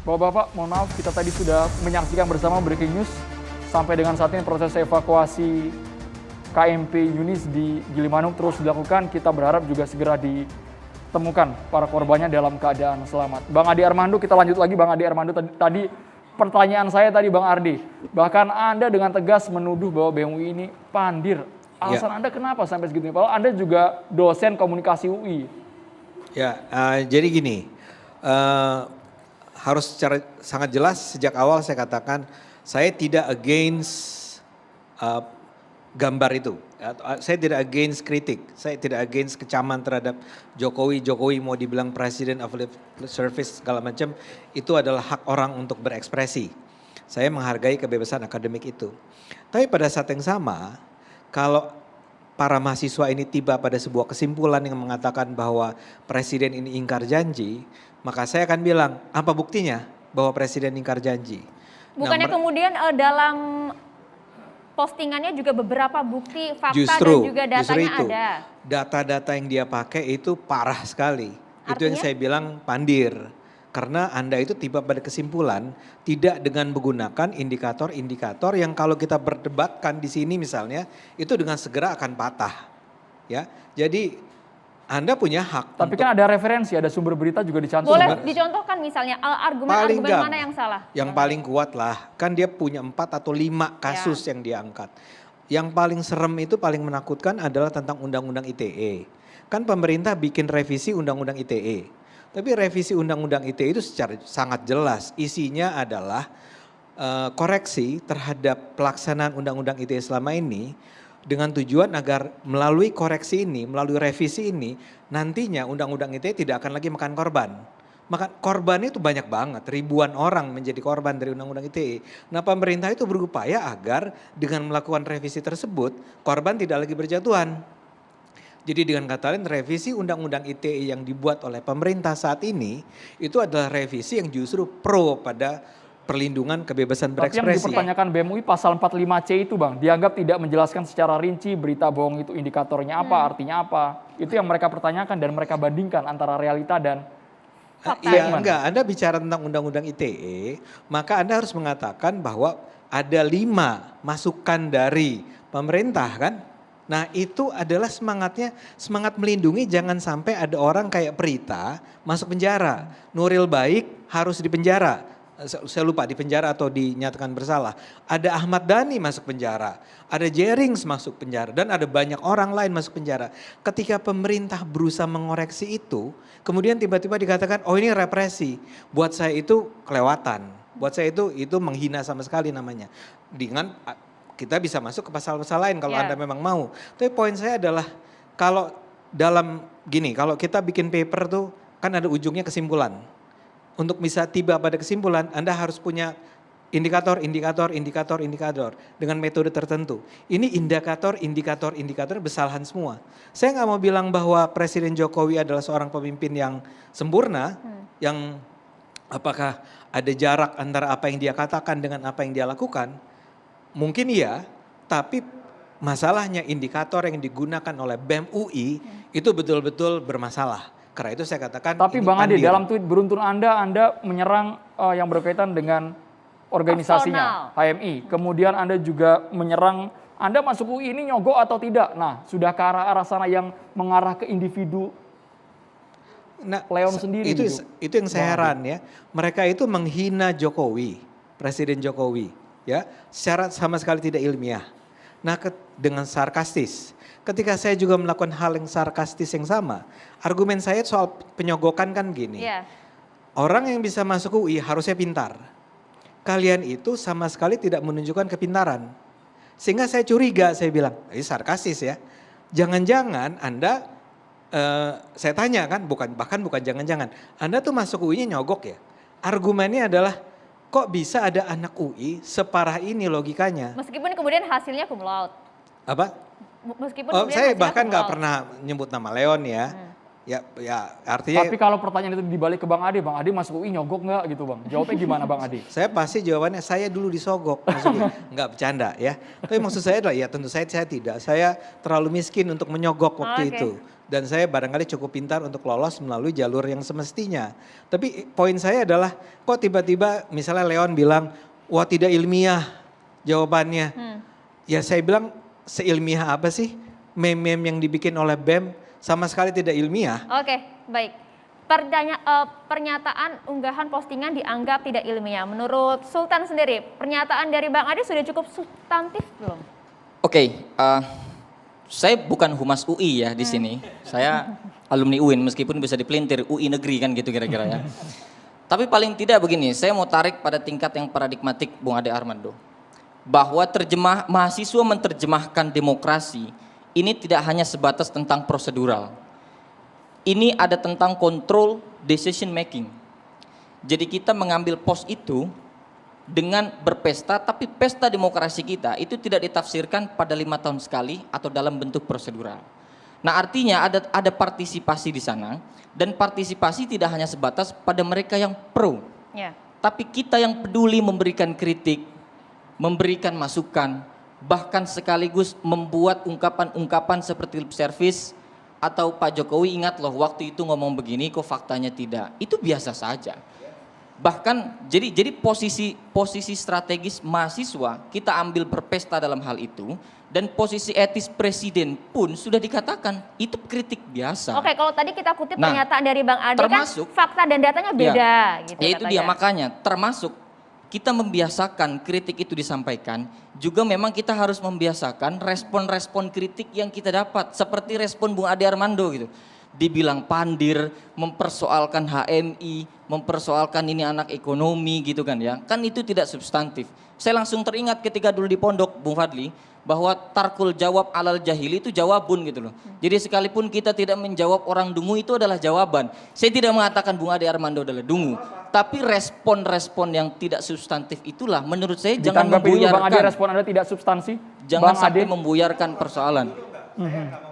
Bapak-bapak, mohon maaf kita tadi sudah menyaksikan bersama breaking news. Sampai dengan saat ini proses evakuasi KMP Yunis di Gilimanuk terus dilakukan. Kita berharap juga segera ditemukan para korbannya dalam keadaan selamat. Bang Adi Armando, kita lanjut lagi Bang Adi Armando. Tadi pertanyaan saya tadi Bang Ardi, bahkan Anda dengan tegas menuduh bahwa BEM UI ini pandir. Alasan Anda kenapa sampai segitunya? Padahal Anda juga dosen komunikasi UI. Ya, jadi gini, harus secara sangat jelas sejak awal saya katakan saya tidak against gambar itu. Saya tidak against kritik, saya tidak against kecaman terhadap Jokowi. Jokowi mau dibilang presiden of lip service segala macam, itu adalah hak orang untuk berekspresi. Saya menghargai kebebasan akademik itu. Tapi pada saat yang sama, kalau para mahasiswa ini tiba pada sebuah kesimpulan yang mengatakan bahwa presiden ini ingkar janji, maka saya akan bilang, apa buktinya bahwa presiden ingkar janji? Bukannya kemudian dalam postingannya juga beberapa bukti, fakta justru, dan juga datanya itu. ada. Data-data yang dia pakai itu parah sekali. Artinya? Itu yang saya bilang pandir. Karena Anda itu tiba pada kesimpulan tidak dengan menggunakan indikator-indikator yang kalau kita berdebatkan di sini misalnya, itu dengan segera akan patah. Ya, jadi Anda punya hak. Tapi kan ada referensi, ada sumber berita juga dicantum. Boleh dicontohkan misalnya argumen-argumen mana yang salah? Yang paling kuat lah, kan dia punya 4 atau 5 kasus yang dia angkat. Yang paling serem itu paling menakutkan adalah tentang Undang-Undang ITE. Kan pemerintah bikin revisi Undang-Undang ITE. Tapi revisi Undang-Undang ITE itu secara sangat jelas isinya adalah koreksi terhadap pelaksanaan Undang-Undang ITE selama ini. Dengan tujuan agar melalui koreksi ini, melalui revisi ini, nantinya Undang-Undang ITE tidak akan lagi makan korban. Maka korban itu banyak banget, ribuan orang menjadi korban dari Undang-Undang ITE. Nah pemerintah itu berupaya agar dengan melakukan revisi tersebut, korban tidak lagi berjatuhan. Jadi dengan kata lain revisi Undang-Undang ITE yang dibuat oleh pemerintah saat ini, itu adalah revisi yang justru pro pada perlindungan kebebasan berekspresi. Tapi yang dipertanyakan BEM UI pasal 45C itu Bang, dianggap tidak menjelaskan secara rinci berita bohong itu indikatornya apa, artinya apa. Itu yang mereka pertanyakan dan mereka bandingkan antara realita dan fakta. Iya enggak, Anda bicara tentang Undang-Undang ITE, maka Anda harus mengatakan bahwa ada 5 masukan dari pemerintah kan. Nah itu adalah semangatnya, semangat melindungi jangan sampai ada orang kayak Prita masuk penjara. Nuril Baik harus dipenjara. Saya lupa di penjara atau dinyatakan bersalah. Ada Ahmad Dhani masuk penjara, ada Jerings masuk penjara, dan ada banyak orang lain masuk penjara. Ketika pemerintah berusaha mengoreksi itu, kemudian tiba-tiba dikatakan, oh ini represi. Buat saya itu kelewatan, buat saya itu menghina sama sekali namanya. Dengan kita bisa masuk ke pasal-pasal lain kalau Anda memang mau. Tapi poin saya adalah kalau dalam gini, kalau kita bikin paper tuh kan ada ujungnya kesimpulan. Untuk bisa tiba pada kesimpulan, Anda harus punya indikator dengan metode tertentu. Ini indikator besalahan semua. Saya nggak mau bilang bahwa Presiden Jokowi adalah seorang pemimpin yang sempurna, yang apakah ada jarak antara apa yang dia katakan dengan apa yang dia lakukan. Mungkin iya, tapi masalahnya indikator yang digunakan oleh BEM UI itu betul-betul bermasalah. Karena itu saya katakan. Tapi Bang Adi, dalam tweet beruntun Anda menyerang yang berkaitan dengan organisasinya, HMI. Kemudian Anda juga menyerang, Anda masuk UI ini nyogok atau tidak? Nah, sudah ke arah sana yang mengarah ke individu Leon sendiri. Itu yang saya heran ya. Mereka itu menghina Jokowi, Presiden Jokowi, ya, secara sama sekali tidak ilmiah. Nah, dengan sarkastis. Ketika saya juga melakukan hal yang sarkastis yang sama, argumen saya soal penyogokan kan gini. Orang yang bisa masuk UI harusnya pintar. Kalian itu sama sekali tidak menunjukkan kepintaran. Sehingga saya curiga, saya bilang, ini sarkastis ya. Jangan-jangan Anda, saya tanya kan, bahkan bukan jangan-jangan. Anda tuh masuk UI-nya nyogok ya. Argumennya adalah, kok bisa ada anak UI separah ini logikanya. Meskipun kemudian hasilnya cum laude. Apa? Meskipun saya bahkan nggak pernah nyebut nama Leon ya. Ya artinya. Tapi kalau pertanyaan itu dibalik ke Bang Ade masuk UI nyogok nggak gitu Bang? Jawabnya gimana Bang Ade? Saya pasti jawabannya saya dulu disogok, masuk UI. Nggak bercanda ya. Tapi maksud saya adalah ya tentu saya tidak. Saya terlalu miskin untuk menyogok waktu itu. Dan saya barangkali cukup pintar untuk lolos melalui jalur yang semestinya. Tapi poin saya adalah kok tiba-tiba misalnya Leon bilang, wah tidak ilmiah jawabannya. Ya saya bilang seilmiah apa sih meme-meme yang dibikin oleh BEM sama sekali tidak ilmiah. Oke, baik. Pernyataan unggahan postingan dianggap tidak ilmiah. Menurut Sultan sendiri, pernyataan dari Bang Ade sudah cukup substantif belum? Oke, saya bukan humas UI ya di sini. Saya alumni UIN meskipun bisa dipelintir UI negeri kan gitu kira-kira ya. Tapi paling tidak begini, saya mau tarik pada tingkat yang paradigmatik Bung Ade Armando. Bahwa mahasiswa menerjemahkan demokrasi ini tidak hanya sebatas tentang prosedural. Ini ada tentang control decision making. Jadi kita mengambil pos itu dengan berpesta, tapi pesta demokrasi kita itu tidak ditafsirkan pada 5 tahun sekali atau dalam bentuk prosedural. Nah artinya ada partisipasi di sana, dan partisipasi tidak hanya sebatas pada mereka yang pro. Tapi kita yang peduli memberikan kritik, memberikan masukan, bahkan sekaligus membuat ungkapan-ungkapan seperti lip service atau Pak Jokowi ingat loh waktu itu ngomong begini kok faktanya tidak. Itu biasa saja. Bahkan jadi posisi strategis mahasiswa kita ambil berpesta dalam hal itu, dan posisi etis presiden pun sudah dikatakan itu kritik biasa. Oke, kalau tadi kita kutip pernyataan dari Bang Ade kan fakta dan datanya beda gitu. Ya itu dia makanya termasuk kita membiasakan kritik itu disampaikan, juga memang kita harus membiasakan respon-respon kritik yang kita dapat. Seperti respon Bung Ade Armando gitu. Dibilang pandir, mempersoalkan HMI, mempersoalkan ini anak ekonomi gitu kan ya. Kan itu tidak substantif. Saya langsung teringat ketika dulu di pondok Bung Fadli, bahwa tarkul jawab alal jahili itu jawabun gitu loh. Jadi sekalipun kita tidak menjawab orang dungu itu adalah jawaban. Saya tidak mengatakan Bung Ade Armando adalah dungu. Tapi respon-respon yang tidak substantif itulah menurut saya jangan membuyarkan. Bang Ade, respon Anda tidak substansi. Jangan sampai membuyarkan persoalan.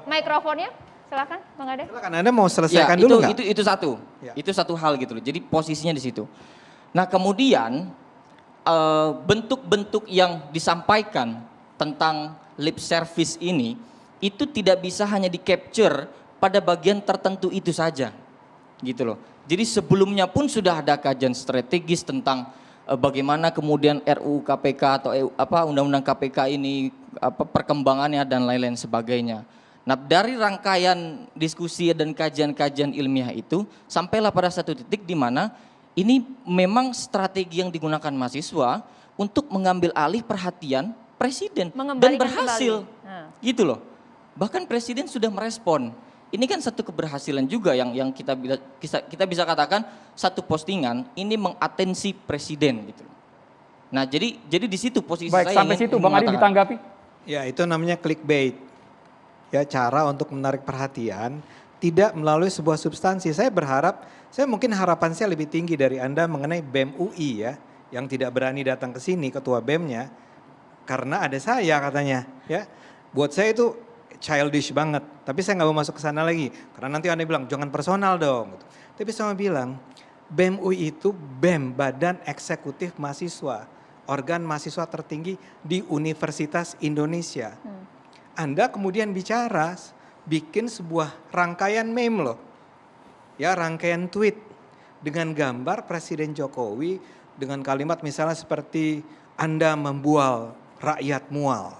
Mikrofonnya silakan Bang Ade. Silakan, Anda mau selesaikan dulu nggak? Itu satu. Ya. Itu satu hal gitu loh. Jadi posisinya di situ. Nah kemudian bentuk-bentuk yang disampaikan tentang lip service ini itu tidak bisa hanya di capture pada bagian tertentu itu saja. Gitu loh. Jadi sebelumnya pun sudah ada kajian strategis tentang bagaimana kemudian RUU KPK atau Undang-Undang KPK ini perkembangannya dan lain-lain sebagainya. Nah dari rangkaian diskusi dan kajian-kajian ilmiah itu sampailah pada satu titik di mana ini memang strategi yang digunakan mahasiswa untuk mengambil alih perhatian presiden dan berhasil. Gitu loh. Bahkan presiden sudah merespon. Ini kan satu keberhasilan juga yang kita bisa katakan satu postingan ini mengatensi presiden gitu. Nah, jadi di situ posisi saya. Sampai situ Bang Ade ditanggapi. Ya, itu namanya clickbait. Ya, cara untuk menarik perhatian tidak melalui sebuah substansi. Saya mungkin harapan saya lebih tinggi dari Anda mengenai BEM UI ya, yang tidak berani datang ke sini ketua BEM-nya karena ada saya katanya, ya. Buat saya itu childish banget, tapi saya nggak mau masuk ke sana lagi karena nanti Anda bilang jangan personal dong. Tapi saya mau bilang BEM UI itu BEM, Badan Eksekutif Mahasiswa, organ mahasiswa tertinggi di Universitas Indonesia. Anda kemudian bicara bikin sebuah rangkaian meme loh, ya rangkaian tweet dengan gambar Presiden Jokowi dengan kalimat misalnya seperti Anda membual, rakyat mual.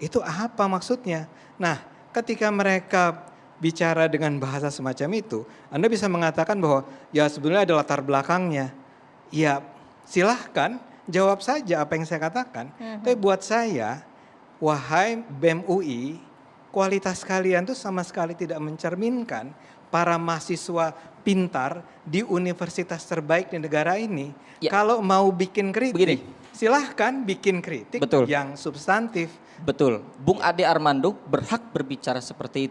Itu apa maksudnya? Nah, ketika mereka bicara dengan bahasa semacam itu, Anda bisa mengatakan bahwa ya sebenarnya ada latar belakangnya. Ya silahkan jawab saja apa yang saya katakan. Tapi buat saya, wahai BEM UI, kualitas kalian tuh sama sekali tidak mencerminkan para mahasiswa pintar di universitas terbaik di negara ini. Ya. Kalau mau bikin kritik, silahkan bikin kritik yang substantif. Betul, Bung Ade Armando berhak berbicara seperti itu.